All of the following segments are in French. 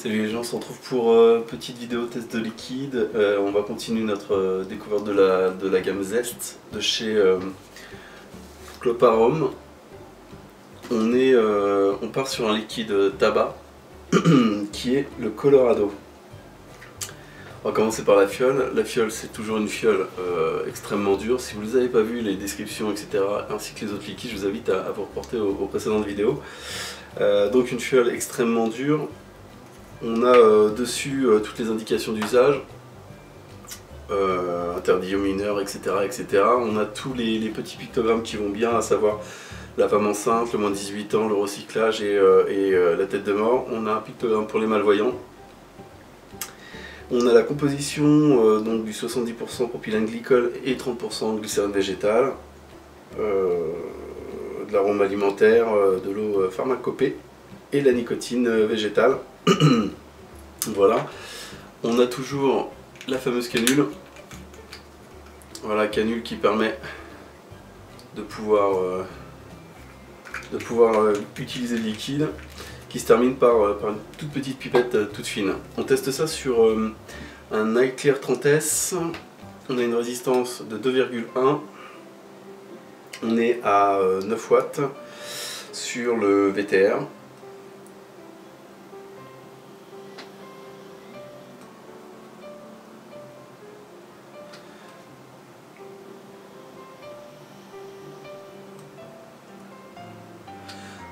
Salut les gens, on se retrouve pour petite vidéo test de liquide. On va continuer notre découverte de la gamme Zest de chez Cloparom. On part sur un liquide tabac qui est le Colorado. On va commencer par la fiole. La fiole, c'est toujours une fiole extrêmement dure. Si vous ne les avez pas vues, les descriptions, etc., ainsi que les autres liquides, je vous invite à vous reporter aux précédentes vidéos. Donc une fiole extrêmement dure. On a dessus toutes les indications d'usage, interdit aux mineurs, etc., etc. On a tous les petits pictogrammes qui vont bien, à savoir la femme enceinte, le moins de 18 ans, le recyclage et la tête de mort. On a un pictogramme pour les malvoyants. On a la composition donc du 70% propylène glycol et 30% glycérine végétale, de l'arôme alimentaire, de l'eau pharmacopée et la nicotine végétale. Voilà, on a toujours la fameuse canule. Voilà, canule qui permet de pouvoir utiliser le liquide, qui se termine par une toute petite pipette toute fine. On teste ça sur un iClear 30S. On a une résistance de 2,1. On est à 9 watts sur le VTR.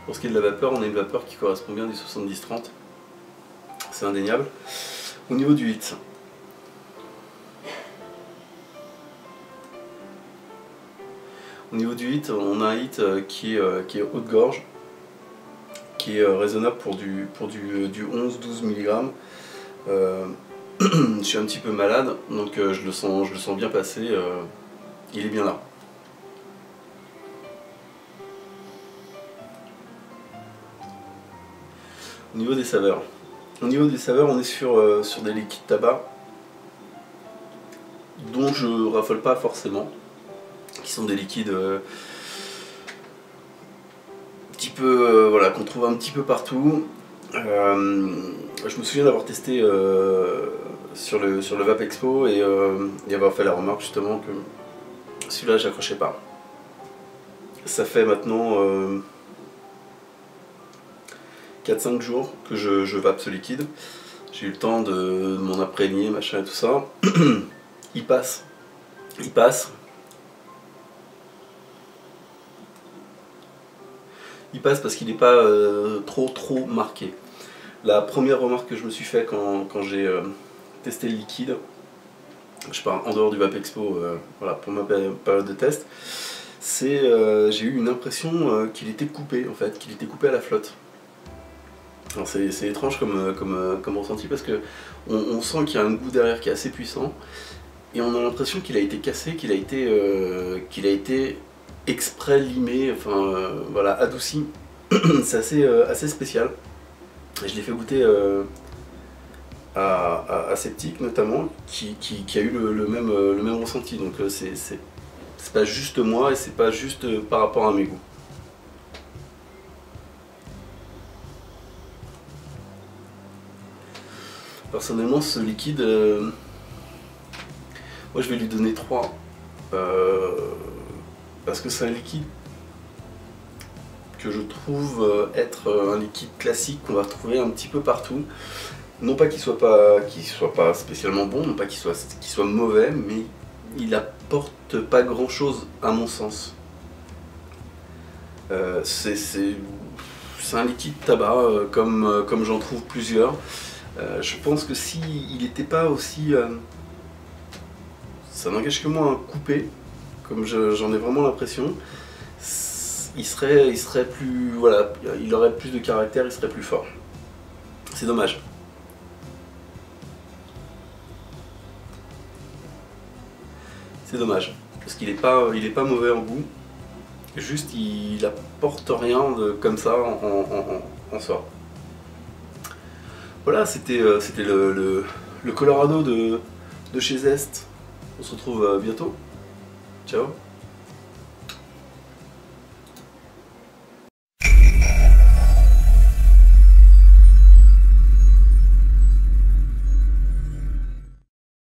Pour ce qui est de la vapeur, on a une vapeur qui correspond bien du 70-30, c'est indéniable. Au niveau du hit, on a un hit qui est haut de gorge, qui est raisonnable pour du 11-12 mg. Je suis un petit peu malade, donc je le sens bien passer, il est bien là. Au niveau des saveurs, on est sur des liquides tabac dont je raffole pas forcément, qui sont des liquides petit peu voilà, qu'on trouve un petit peu partout. Je me souviens d'avoir testé sur le Vape Expo et avoir fait la remarque justement que celui-là j'accrochais pas. Ça fait maintenant 4-5 jours que je vape ce liquide. J'ai eu le temps de m'en imprégner, machin et tout ça. Il passe. Il passe parce qu'il n'est pas trop marqué. La première remarque que je me suis fait quand j'ai testé le liquide, je pars en dehors du Vape Expo, voilà, pour ma période de test, c'est j'ai eu une impression qu'il était coupé en fait, qu'il était coupé à la flotte. C'est étrange comme ressenti parce que on sent qu'il y a un goût derrière qui est assez puissant et on a l'impression qu'il a été cassé, qu'il a été exprès limé, enfin voilà, adouci. C'est assez spécial. Je l'ai fait goûter à Sceptique notamment, qui a eu le même ressenti. Donc c'est pas juste moi et c'est pas juste par rapport à mes goûts. Personnellement, ce liquide, moi je vais lui donner 3 parce que c'est un liquide que je trouve être un liquide classique qu'on va retrouver un petit peu partout. Non pas qu'il soit pas spécialement bon, non pas qu'il soit mauvais, mais il apporte pas grand chose à mon sens. C'est un liquide tabac comme j'en trouve plusieurs. Je pense que s'il n'était pas aussi, ça n'engage que moi, coupé, comme j'en ai vraiment l'impression, il serait plus, voilà, il aurait plus de caractère, il serait plus fort. C'est dommage. C'est dommage, parce qu'il n'est pas mauvais en goût, juste il apporte rien comme ça en soi. Voilà, c'était le Colorado de chez Zest. On se retrouve bientôt. Ciao.